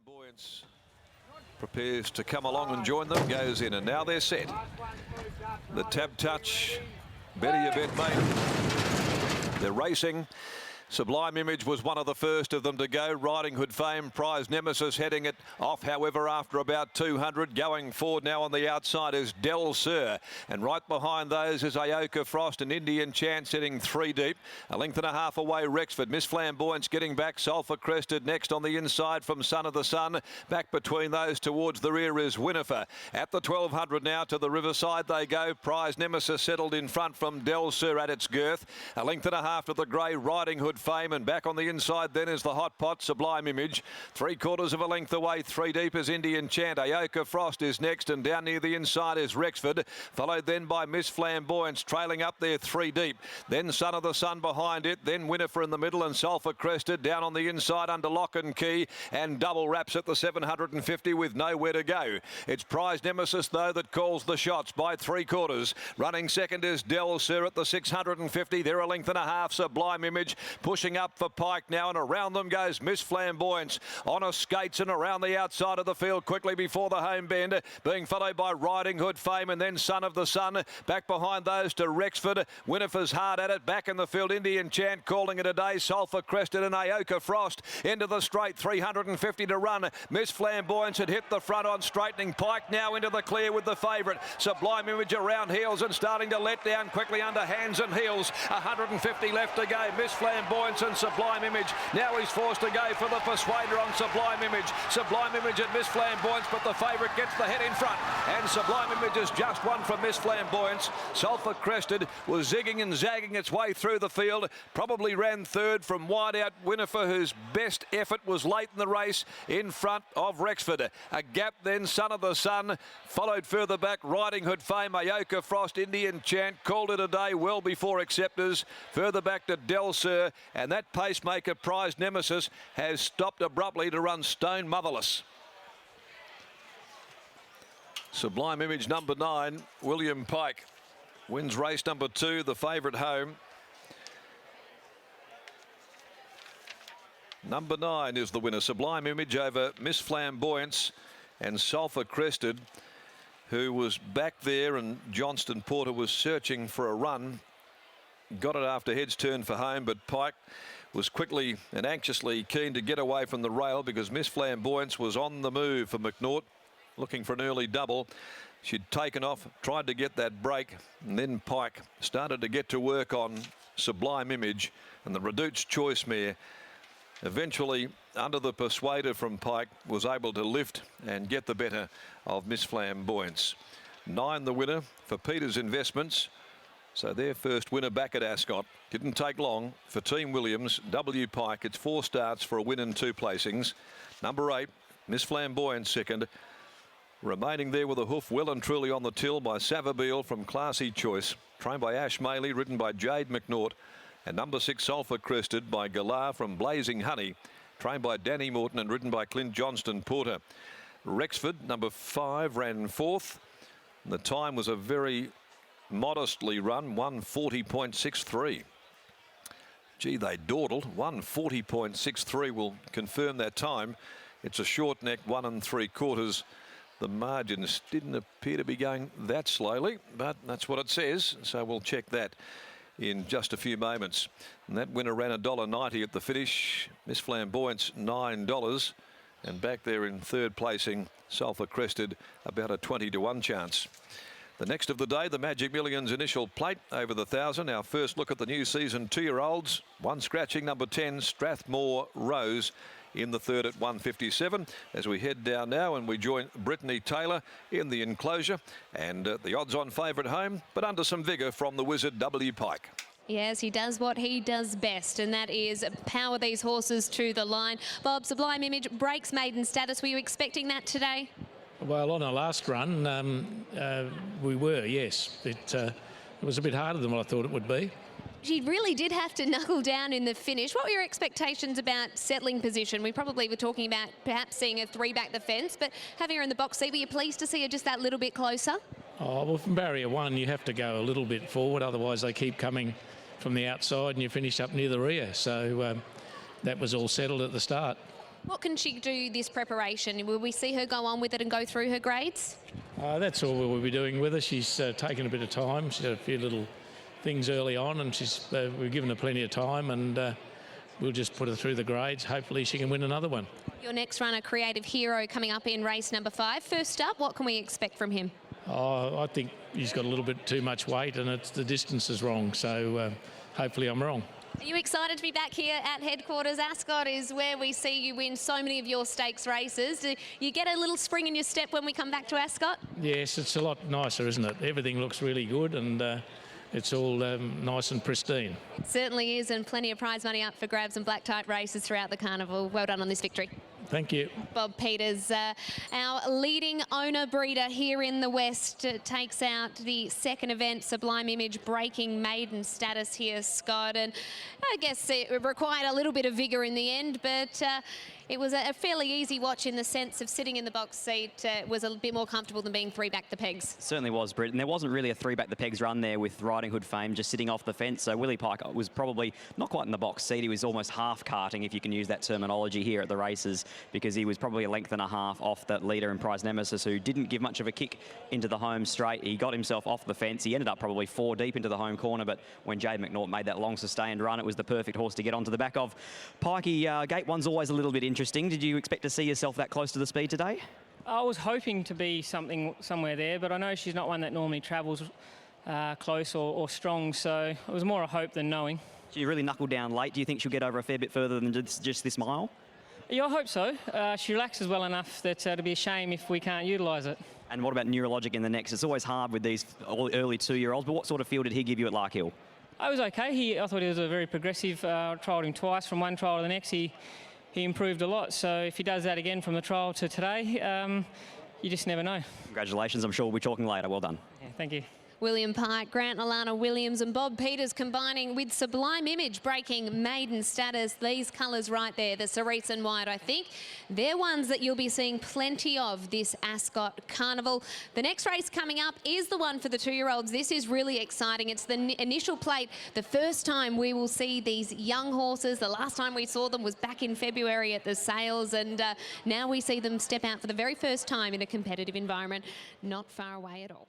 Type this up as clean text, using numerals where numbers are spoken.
Flamboyance prepares to come along and join them, goes in, and now they're set. The tab touch, better you bet, mate. They're racing. Sublime Image was one of the first of them to go. Riding Hood Fame, Prize Nemesis heading it off, however, after about 200. Going forward now on the outside is Del Sur. And right behind those is Aoka Frost and Indian Chant sitting 3 deep. A length and a half away, Rexford. Miss Flamboyance getting back. Sulphur Crested next on the inside from Son of the Sun. Back between those towards the rear is Winnifer. At the 1200 now to the riverside they go. Prize Nemesis settled in front from Del Sur at its girth. A length and a half to the grey Riding Hood Fame, and back on the inside then is the hot pot Sublime Image. 3/4 of a length away, 3 deep is Indian Chant. Aoka Frost is next, and down near the inside is Rexford, followed then by Miss Flamboyance, trailing up there 3 deep. Then Son of the Sun behind it, then Winnifer in the middle, and Sulphur Crested down on the inside under lock and key, and double wraps at the 750 with nowhere to go. It's Prize Nemesis though that calls the shots by 3/4. Running second is Del Sur at the 650. They're a length and a half. Sublime Image pushing up for Pike now, and around them goes Miss Flamboyance on her skates and around the outside of the field quickly before the home bend, being followed by Riding Hood Fame and then Son of the Sun. Back behind those to Rexford. Winnifer's hard at it. Back in the field, Indian Chant calling it a day. Sulphur Crested and Aoka Frost into the straight. 350 to run. Miss Flamboyance had hit the front on straightening. Pike now into the clear with the favourite. Sublime Image around heels and starting to let down quickly under hands and heels. 150 left to go. Miss Flamboyance and Sublime Image. Now he's forced to go for the Persuader on Sublime Image. Sublime Image and Miss Flamboyance, but the favourite gets the head in front. And Sublime Image has just won from Miss Flamboyance. Sulphur Crested was zigging and zagging its way through the field. Probably ran third from wide out Winnifer, whose best effort was late in the race in front of Rexford. A gap then, Son of the Sun, followed further back Riding Hood Fame. Aoka Frost, Indian Chant called it a day well before acceptors. Further back to Del Sur, and that pacemaker Prize Nemesis has stopped abruptly to run stone motherless. Sublime Image number 9, William Pike, wins race number 2, the favourite home. Number 9 is the winner. Sublime Image over Miss Flamboyance and Sulphur Crested, who was back there, and Johnston Porter was searching for a run. Got it after heads turned for home, but Pike was quickly and anxiously keen to get away from the rail because Miss Flamboyance was on the move for McNaught, looking for an early double. She'd taken off, tried to get that break, and then Pike started to get to work on Sublime Image, and the Reduced Choice mare eventually, under the Persuader from Pike, was able to lift and get the better of Miss Flamboyance. 9 the winner for Peters Investments. So their first winner back at Ascot. Didn't take long for Team Williams. W. Pike, it's 4 starts for a win and 2 placings. Number 8, Miss Flamboyance second. Remaining there with a hoof well and truly on the till by Savabeel from Classy Choice. Trained by Ash Maley, ridden by Jade McNaught. And number 6, Sulphur Crested by Galar from Blazing Honey. Trained by Danny Morton and ridden by Clint Johnston Porter. Rexford, number 5, ran 4th. And the time was a very modestly run, 1:40.63. Gee, they dawdled. 1:40.63 will confirm that time. It's a short neck, 1 3/4. The margins didn't appear to be going that slowly, but that's what it says. So we'll check that in just a few moments. And that winner ran $1.90 at the finish. Miss Flamboyance $9, and back there in third placing, Sulphur Crested, about a 20 to 1 chance. The next of the day, the Magic Millions initial plate over the 1,000. Our first look at the new season 2-year-olds. One scratching, number 10, Strathmore Rose, in the third at 157. As we head down now and we join Brittany Taylor in the enclosure, and the odds-on favourite home, but under some vigour from the wizard W. Pike. Yes, he does what he does best, and that is power these horses to the line. Bob, Sublime Image breaks maiden status. Were you expecting that today? Well, on our last run, we were, yes. It was a bit harder than what I thought it would be. She really did have to knuckle down in the finish. What were your expectations about settling position? We probably were talking about perhaps seeing a 3 back the fence, but having her in the box seat, were you pleased to see her just that little bit closer? Oh, well, from barrier 1, you have to go a little bit forward, otherwise they keep coming from the outside and you finish up near the rear. So that was all settled at the start. What can she do this preparation? Will we see her go on with it and go through her grades? That's all we'll be doing with her. She's taken a bit of time. She's had a few little things early on, and we've given her plenty of time, and we'll just put her through the grades. Hopefully she can win another one. Your next runner, Creative Hero, coming up in race number 5. First up, what can we expect from him? I think he's got a little bit too much weight, and the distance is wrong, so hopefully I'm wrong. Are you excited to be back here at headquarters? Ascot is where we see you win so many of your stakes races. Do you get a little spring in your step when we come back to Ascot? Yes, it's a lot nicer, isn't it? Everything looks really good, and it's all nice and pristine. It certainly is, and plenty of prize money up for grabs and black type races throughout the carnival. Well done on this victory. Thank you. Bob Peters, our leading owner breeder here in the West, takes out the second event, Sublime Image, breaking maiden status here, Scott. And I guess it required a little bit of vigour in the end, but it was a fairly easy watch in the sense of sitting in the box seat. Was a bit more comfortable than being 3 back the pegs. Certainly was, Britt. And there wasn't really a 3 back the pegs run there with Riding Hood fame just sitting off the fence. So Willie Pike was probably not quite in the box seat. He was almost half carting, if you can use that terminology here at the races, because he was probably a length and a half off that leader in Prize Nemesis, who didn't give much of a kick into the home straight. He got himself off the fence. He ended up probably 4 deep into the home corner, but when Jade McNaught made that long sustained run, it was the perfect horse to get onto the back of. Pikey, gate 1's always a little bit interesting. Did you expect to see yourself that close to the speed today? I was hoping to be somewhere there, but I know she's not one that normally travels close or strong, so it was more a hope than knowing. She really knuckled down late. Do you think she'll get over a fair bit further than just this mile? Yeah, I hope so. She relaxes well enough that it'd be a shame if we can't utilise it. And what about Neurologic in the next? It's always hard with these early 2-year-olds, but what sort of feel did he give you at Lark Hill? I was okay. I thought he was a very progressive. Trialled him twice. From one trial to the next, he improved a lot. So if he does that again from the trial to today, you just never know. Congratulations. I'm sure we'll be talking later. Well done. Yeah, thank you. William Pike, Grant and Alana Williams and Bob Peters combining with Sublime Image, breaking maiden status. These colours right there, the cerise and white, I think, they're ones that you'll be seeing plenty of this Ascot Carnival. The next race coming up is the one for the 2-year-olds. This is really exciting. It's the initial plate, the first time we will see these young horses. The last time we saw them was back in February at the sales, and now we see them step out for the very first time in a competitive environment, not far away at all.